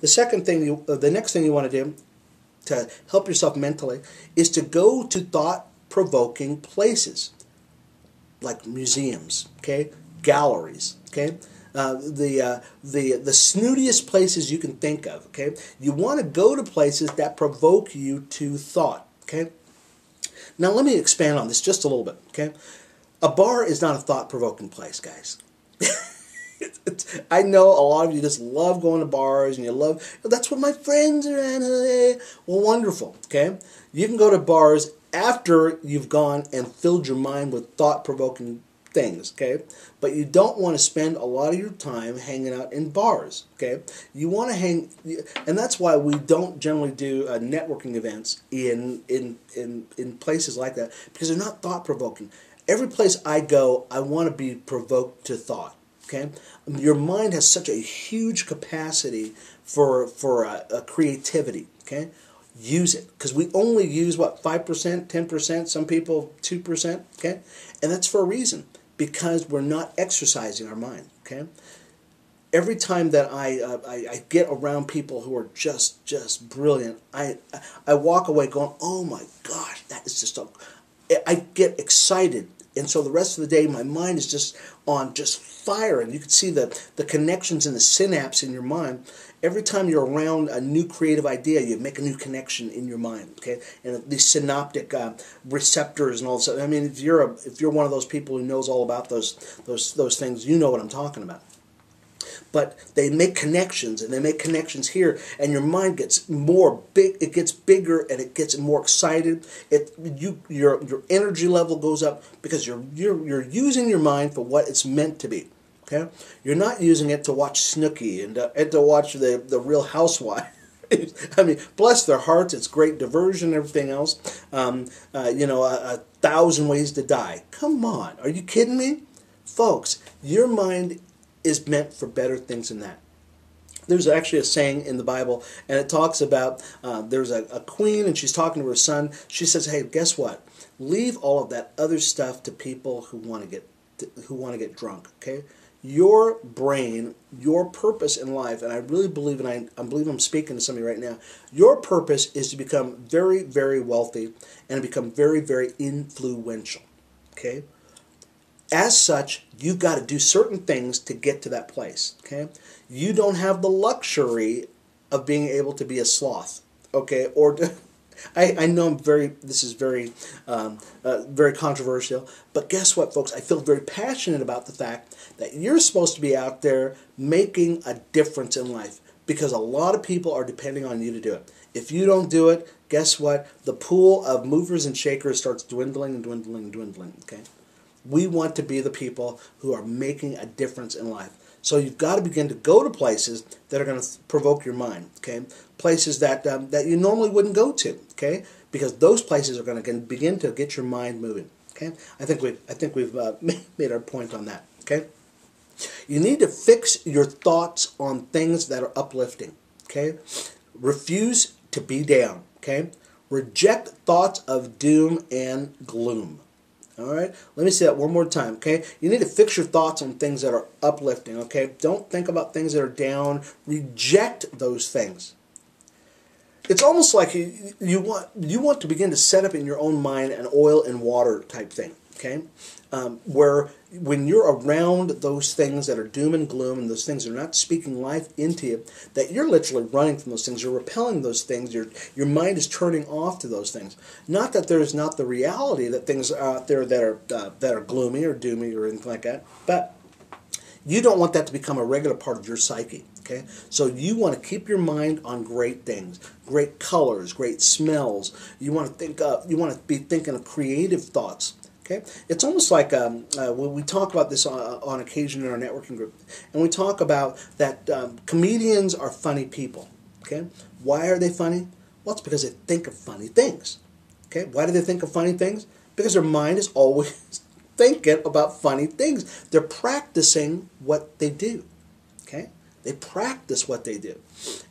The next thing you want to do to help yourself mentally is to go to thought-provoking places like museums, okay, galleries, okay, the snootiest places you can think of, okay. You want to go to places that provoke you to thought, okay. Now let me expand on this just a little bit, okay. A bar is not a thought-provoking place, guys. I know a lot of you just love going to bars and you love, that's what my friends are at. Well, wonderful, okay? You can go to bars after you've gone and filled your mind with thought-provoking things, okay? But you don't want to spend a lot of your time hanging out in bars, okay? You want to hang, and that's why we don't generally do networking events in places like that, because they're not thought-provoking. Every place I go, I want to be provoked to thought. Okay, your mind has such a huge capacity for creativity. Okay, use it, because we only use what, 5%, 10%, some people 2%. Okay, and that's for a reason, because we're not exercising our mind. Okay, every time that I get around people who are just brilliant, I walk away going, oh my gosh, that is just so. I get excited. And so the rest of the day, my mind is just on fire, and you can see the connections and the synapse in your mind. Every time you're around a new creative idea, you make a new connection in your mind. Okay, and these synaptic receptors and all this. I mean, if you're one of those people who knows all about those things, you know what I'm talking about. But they make connections, and they make connections here, and your mind gets more big. It gets bigger, and it gets more excited. Your energy level goes up, because you're using your mind for what it's meant to be. Okay, you're not using it to watch Snooki and to watch the Real Housewives. I mean, bless their hearts, it's great diversion and everything else. You know, 1,000 Ways to Die. Come on, are you kidding me, folks? Your mind is meant for better things than that. There's actually a saying in the Bible, and it talks about there's a queen, and she's talking to her son. She says, "Hey, guess what? Leave all of that other stuff to people who want to get drunk." Okay, your brain, your purpose in life, and I really believe, and I believe I'm speaking to somebody right now. Your purpose is to become very, very wealthy and become very, very influential. Okay. As such, you've got to do certain things to get to that place. Okay, you don't have the luxury of being able to be a sloth. Okay, or I know this is very very controversial, but guess what, folks? I feel very passionate about the fact that you're supposed to be out there making a difference in life, because a lot of people are depending on you to do it. If you don't do it, guess what? The pool of movers and shakers starts dwindling and dwindling and dwindling. Okay. We want to be the people who are making a difference in life. So you've got to begin to go to places that are going to provoke your mind, okay? Places that you normally wouldn't go to, okay? Because those places are going to begin to get your mind moving, okay? I think we've made our point on that, okay? You need to fix your thoughts on things that are uplifting, okay? Refuse to be down, okay? Reject thoughts of doom and gloom. All right, let me say that one more time, okay? You need to fix your thoughts on things that are uplifting, okay? Don't think about things that are down. Reject those things. It's almost like you want to begin to set up in your own mind an oil and water type thing, okay? Where when you're around those things that are doom and gloom, and those things that are not speaking life into you, that you're literally running from those things. You're repelling those things. Your mind is turning off to those things. Not that there's not the reality that things are out there that are gloomy or doomy or anything like that, but you don't want that to become a regular part of your psyche. Okay, so you want to keep your mind on great things, great colors, great smells. You want to be thinking of creative thoughts. Okay, it's almost like when we talk about this on occasion in our networking group, and we talk about that comedians are funny people. Okay, why are they funny? Well, it's because they think of funny things. Okay, why do they think of funny things? Because their mind is always thinking about funny things. They're practicing what they do. Okay. They practice what they do.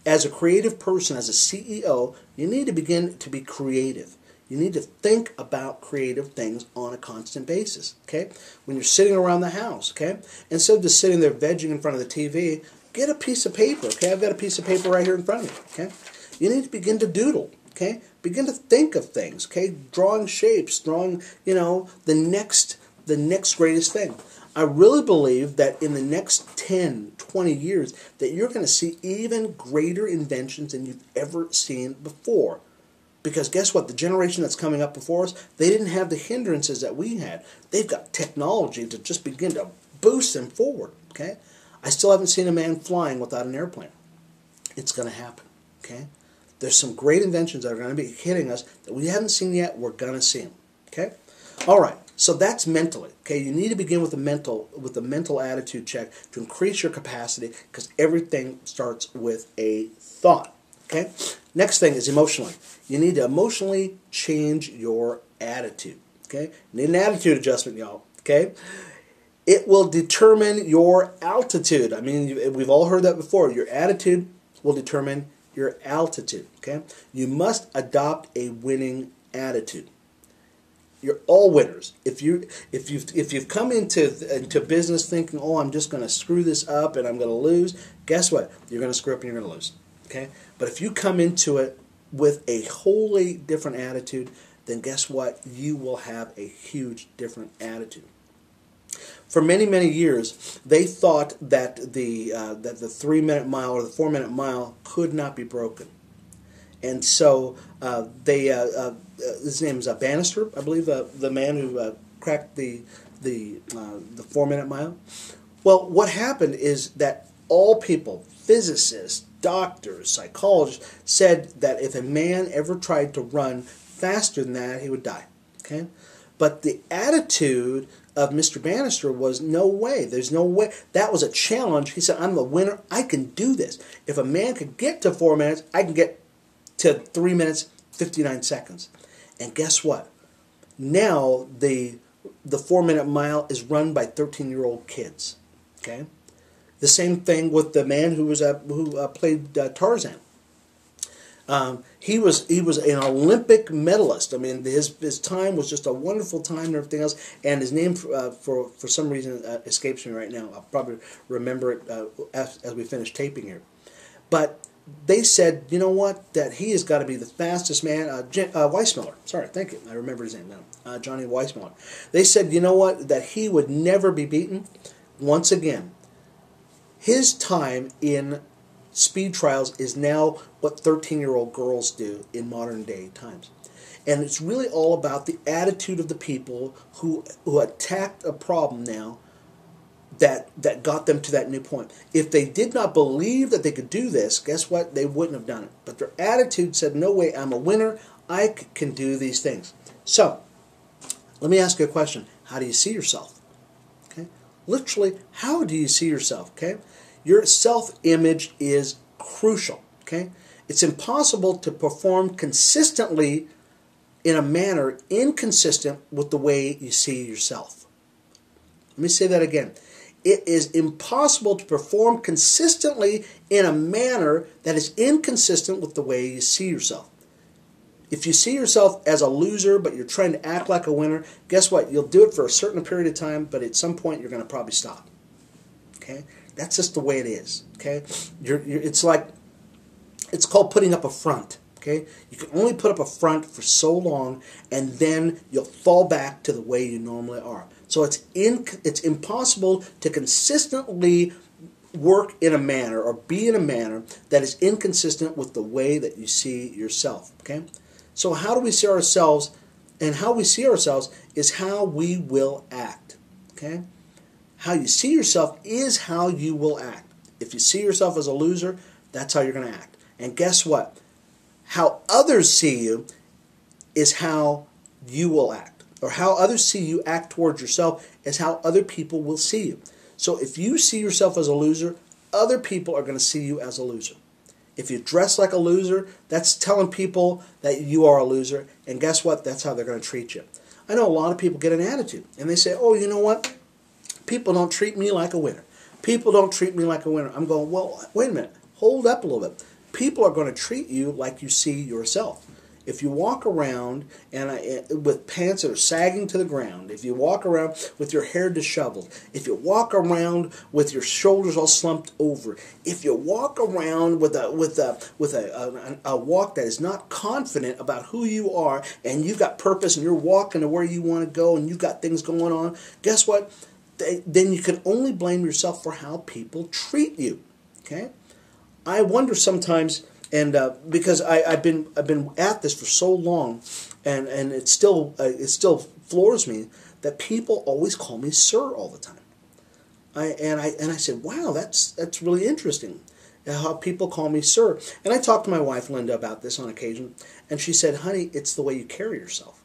As a creative person, as a CEO, you need to begin to be creative. You need to think about creative things on a constant basis. Okay? When you're sitting around the house, okay? Instead of just sitting there vegging in front of the TV, get a piece of paper, okay? I've got a piece of paper right here in front of me, okay? You need to begin to doodle, okay? Begin to think of things, okay? Drawing shapes, drawing, the next greatest thing. I really believe that in the next 10, 20 years that you're going to see even greater inventions than you've ever seen before. Because guess what? The generation that's coming up before us, they didn't have the hindrances that we had. They've got technology to just begin to boost them forward, okay? I still haven't seen a man flying without an airplane. It's going to happen, okay? There's some great inventions that are going to be hitting us that we haven't seen yet. We're going to see them, okay? All right. So that's mentally, okay? You need to begin with a mental attitude check to increase your capacity, because everything starts with a thought, okay? Next thing is emotionally. You need to emotionally change your attitude, okay? You need an attitude adjustment, y'all, okay? It will determine your altitude. I mean, we've all heard that before. Your attitude will determine your altitude, okay? You must adopt a winning attitude. You're all winners. If you've come into business thinking, oh, I'm just going to screw this up and I'm going to lose, guess what? You're going to screw up and you're going to lose. Okay? But if you come into it with a wholly different attitude, then guess what? You will have a huge different attitude. For many, many years, they thought that the 3-minute mile or the 4-minute mile could not be broken. And so his name is Bannister, I believe, the man who cracked the 4-minute mile. Well, what happened is that all people, physicists, doctors, psychologists, said that if a man ever tried to run faster than that, he would die. Okay, but the attitude of Mr. Bannister was no way. There's no way. That was a challenge. He said, "I'm the winner. I can do this. If a man could get to 4 minutes, I can get to 3 minutes, 59 seconds. And guess what? Now the 4-minute mile is run by 13-year-old kids. Okay, the same thing with the man who played Tarzan. He was an Olympic medalist. I mean, his time was just a wonderful time and everything else. And his name, for some reason, escapes me right now. I'll probably remember it as we finish taping here. But they said, you know what, that he has got to be the fastest man. Weissmuller. Sorry, thank you. I remember his name now. Johnny Weissmuller. They said, you know what, that he would never be beaten. Once again, his time in speed trials is now what 13-year-old girls do in modern day times. And it's really all about the attitude of the people who attacked a problem now that got them to that new point. If they did not believe that they could do this, guess what? They wouldn't have done it. But their attitude said, no way, I'm a winner. I can do these things. So, let me ask you a question. How do you see yourself? Okay? Literally, how do you see yourself? Okay? Your self-image is crucial. Okay? It's impossible to perform consistently in a manner inconsistent with the way you see yourself. Let me say that again. It is impossible to perform consistently in a manner that is inconsistent with the way you see yourself. If you see yourself as a loser, but you're trying to act like a winner, guess what? You'll do it for a certain period of time, but at some point you're going to probably stop. Okay? That's just the way it is. Okay? It's called putting up a front. Okay? You can only put up a front for so long, and then you'll fall back to the way you normally are. So it's impossible to consistently work in a manner or be in a manner that is inconsistent with the way that you see yourself. Okay? So how do we see ourselves? And how we see ourselves is how we will act. Okay? How you see yourself is how you will act. If you see yourself as a loser, that's how you're going to act. And guess what? How others see you is how you will act. Or how others see you act towards yourself is how other people will see you. So if you see yourself as a loser, other people are going to see you as a loser. If you dress like a loser, that's telling people that you are a loser. And guess what? That's how they're going to treat you. I know a lot of people get an attitude. And they say, oh, you know what? People don't treat me like a winner. People don't treat me like a winner. I'm going, well, wait a minute. Hold up a little bit. People are going to treat you like you see yourself. If you walk around with pants that are sagging to the ground, if you walk around with your hair disheveled, if you walk around with your shoulders all slumped over, if you walk around with a walk that is not confident about who you are, and you've got purpose and you're walking to where you want to go and you've got things going on, guess what? Then you can only blame yourself for how people treat you. Okay? I wonder sometimes, and because I've been at this for so long, and it still floors me that people always call me sir all the time. I said, wow, that's really interesting, how people call me sir. And I talked to my wife Linda about this on occasion, and she said, honey, it's the way you carry yourself.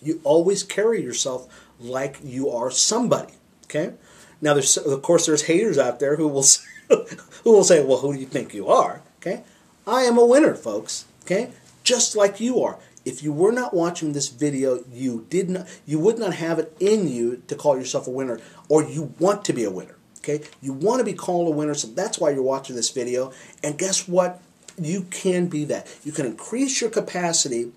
You always carry yourself like you are somebody. Okay. Now of course there's haters out there who will say, well, who do you think you are? Okay. I am a winner, folks. Okay. Just like you are. If you were not watching this video, you would not have it in you to call yourself a winner, or you want to be a winner. Okay. You want to be called a winner, so that's why you're watching this video. And guess what? You can be that. You can increase your capacity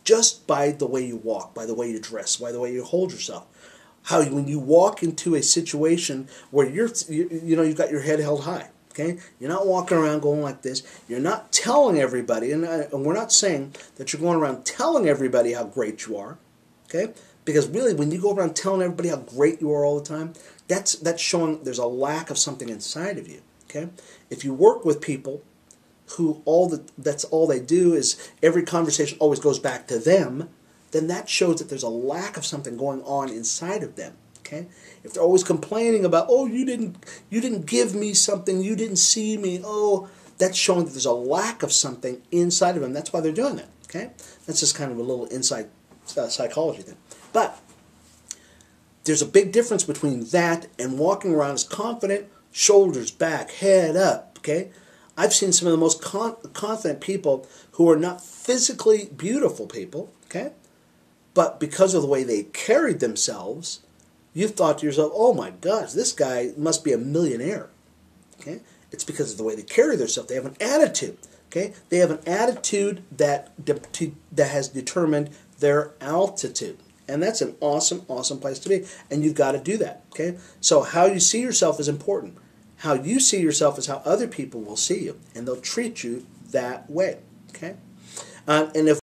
just by the way you walk, by the way you dress, by the way you hold yourself. How when you walk into a situation where you've got your head held high, okay? You're not walking around going like this. You're not telling everybody, and we're not saying that you're going around telling everybody how great you are, okay? Because really, when you go around telling everybody how great you are all the time, that's showing there's a lack of something inside of you, okay? If you work with people who that's all they do is every conversation always goes back to them, then that shows that there's a lack of something going on inside of them. Okay? If they're always complaining about, oh, you didn't give me something, you didn't see me, oh, that's showing that there's a lack of something inside of them. That's why they're doing that. Okay? That's just kind of a little inside psychology thing. But there's a big difference between that and walking around as confident, shoulders back, head up. Okay? I've seen some of the most confident people who are not physically beautiful people. Okay? But because of the way they carried themselves, you've thought to yourself, oh my gosh, this guy must be a millionaire. Okay? It's because of the way they carry themselves. They have an attitude. Okay? They have an attitude that has determined their altitude. And that's an awesome, awesome place to be. And you've got to do that. Okay? So how you see yourself is important. How you see yourself is how other people will see you. And they'll treat you that way. Okay? And if